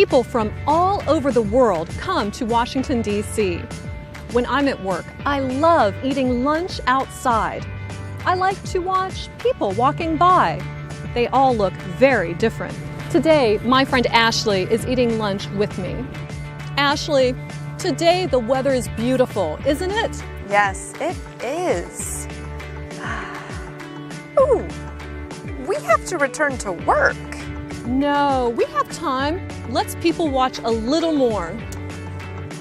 People from all over the world come to Washington, D.C. When I'm at work, I love eating lunch outside. I like to watch people walking by. They all look very different. Today, my friend Ashley is eating lunch with me. Ashley, today the weather is beautiful, isn't it? Yes, it is. Ooh, we have to return to work. No, we have time. Let's people watch a little more.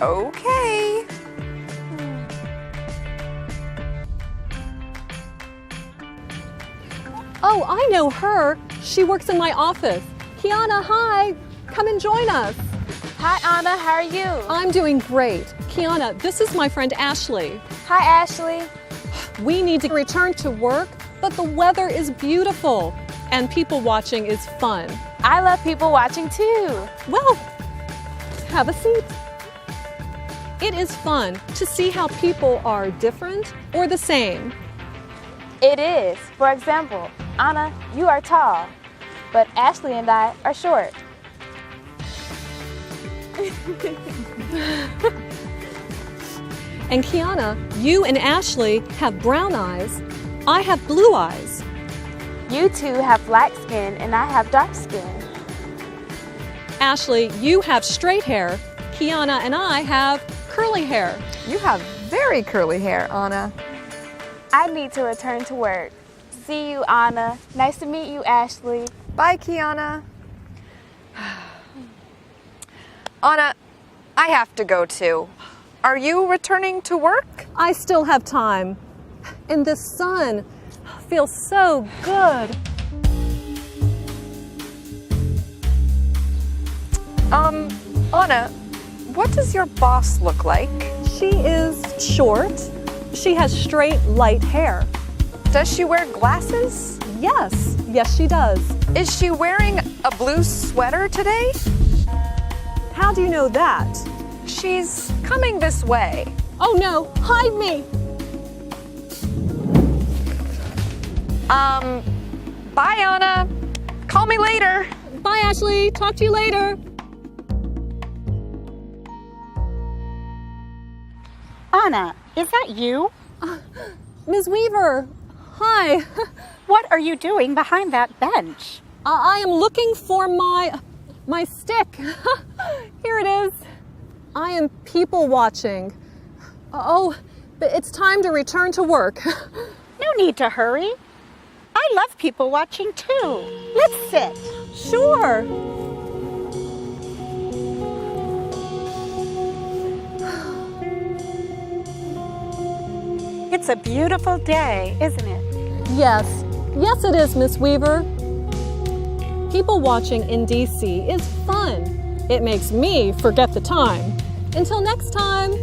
Okay. Oh, I know her. She works in my office. Kiana, hi. Come and join us. Hi, Anna. How are you? I'm doing great. Kiana, this is my friend Ashley. Hi, Ashley. We need to return to work, but the weather is beautiful and people watching is fun. I love people watching too. Well, have a seat. It is fun to see how people are different or the same. It is. For example, Anna, you are tall, but Ashley and I are short. And Kiana, you and Ashley have brown eyes. I have blue eyes. You two have black skin and I have dark skin. Ashley, you have straight hair. Kiana and I have curly hair. You have very curly hair, Anna. I need to return to work. See you, Anna. Nice to meet you, Ashley. Bye, Kiana. Anna, I have to go too. Are you returning to work? I still have time. And the sun feels so good. Anna, what does your boss look like? She is short. She has straight, light hair. Does she wear glasses? Yes, yes she does. Is she wearing a blue sweater today? How do you know that? She's coming this way. Oh no, hide me! Bye, Anna. Call me later. Bye, Ashley. Talk to you later. Anna, is that you? Ms. Weaver, hi. What are you doing behind that bench? I am looking for my stick. Here it is. I am people watching. Oh, but it's time to return to work. No need to hurry. I love people watching too. Let's sit. Sure. It's a beautiful day, isn't it? Yes, yes it is, Miss Weaver. People watching in DC is fun. It makes me forget the time. Until next time.